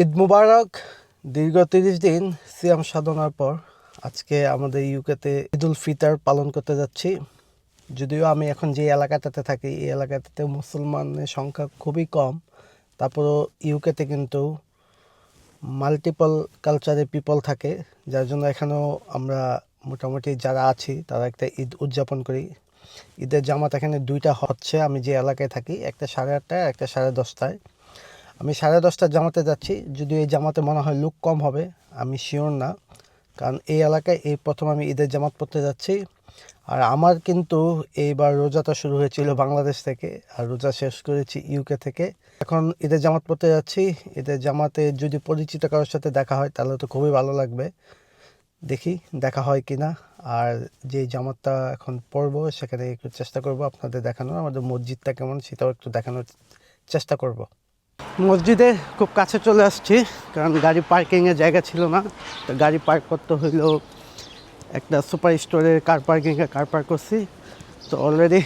ঈদ মুবারক। দীর্ঘ 30 দিন সিয়াম সাধনার পর আজকে আমাদের ইউকেতে ঈদুল ফিতর পালন করতে যাচ্ছি। যদিও আমি এখন যে এলাকাটাতে থাকি এই এলাকাটাতে মুসলমানের সংখ্যা খুবই কম, তারপরও ইউকেতে কিন্তু মাল্টিপল কালচারের পিপল থাকে, যার জন্য এখানেও আমরা মোটামুটি যারা আছি তারা একটা ঈদ উদযাপন করি। ঈদের জামাত এখানে দুইটা হচ্ছে, আমি যে এলাকায় থাকি, একটা 8:30টায়, একটা 10:30টায়। আমি 10:30টার জামাতে যাচ্ছি, যদিও এই জামাতে মনে হয় লোক কম হবে, আমি শিওর না, কারণ এই এলাকায় এই প্রথম আমি ঈদের জামাত পড়তে যাচ্ছি। আর আমার কিন্তু এইবার রোজাটা শুরু হয়েছিল বাংলাদেশ থেকে, আর রোজা শেষ করেছি ইউকে থেকে। এখন ঈদের জামাত পড়তে যাচ্ছি। ঈদের জামাতে যদি পরিচিত কারোর সাথে দেখা হয় তাহলে তো খুবই ভালো লাগবে, দেখি দেখা হয় কি না। আর যে জামাতটা এখন পরবো সেখানে একটু চেষ্টা করব আপনাদের দেখানোর, আমাদের মসজিদটা কেমন সেটাও একটু দেখানোর চেষ্টা করব। মসজিদে খুব কাছে চলে আসছি, কারণ গাড়ি পার্কিংয়ের জায়গা ছিল না, তো গাড়ি পার্ক করতে হইলেও একটা সুপার স্টোরের কার পার্কিংয়ে কার পার্ক করছি। তো অলরেডি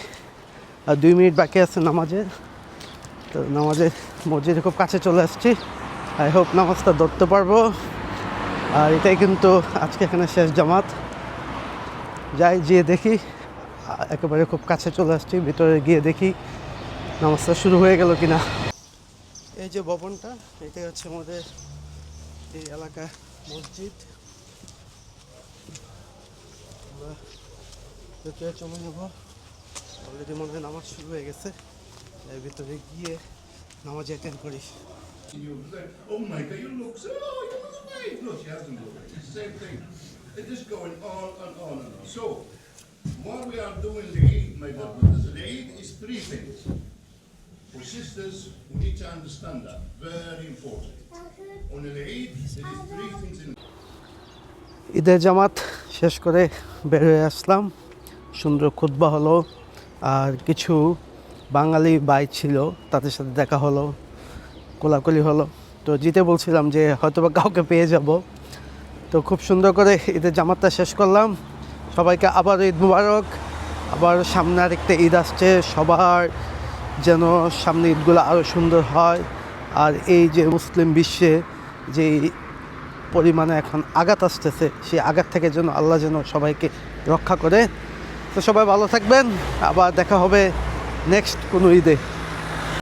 2 মিনিট বাকি আছে নামাজের, তো নামাজের মসজিদে খুব কাছে চলে আসছি। আই হোপ নামাজটা ধরতে পারবো। আর এটাই কিন্তু আজকে এখানে শেষ জামাত। যাই গিয়ে দেখি, একেবারে খুব কাছে চলে আসছি, ভিতরে গিয়ে দেখি নামাজটা শুরু হয়ে গেল কিনা। এই যে ভবনটা, এটাই হচ্ছে আমাদের এই এলাকার মসজিদ। আমরা ভিতরে চলে যাবো, অলরেডি মনে হয় নামাজ শুরু হয়ে গেছে, এর ভিতরে গিয়ে নামাজ অ্যাটেন্ড করি। Oh my God, you look so. Oh, you look great. No, she hasn't looked great. It's the same thing. It's just going on and on and on. So, what we are doing the Eid, my God, the Eid is three things. For sisters, we need to understand that. Very important. On the Eid, there is three things in. ঈদের জামাত শেষ করে বের হয়ে আসলাম, সুন্দর খুতবা হলো, আর কিছু বাঙালি ভাই ছিল তাদের সাথে দেখা হলো, কোলাকুলি হলো। তো জিতে বলছিলাম যে হয়তোবা কাউকে পেয়ে যাব। তো খুব সুন্দর করে ঈদের জামাতটা শেষ করলাম। সবাইকে আবার ঈদ মুবারক। আবার সামনে আরেকটা ঈদ আসছে, সবার যেন সামনে ঈদগুলো আরও সুন্দর হয়। আর এই যে মুসলিম বিশ্বে যে পরিমাণে এখন আঘাত আসতেছে, সেই আঘাত থেকে যেন আল্লাহ যেন সবাইকে রক্ষা করে। তো সবাই ভালো থাকবেন, আবার দেখা হবে নেক্সট কোনো ঈদে।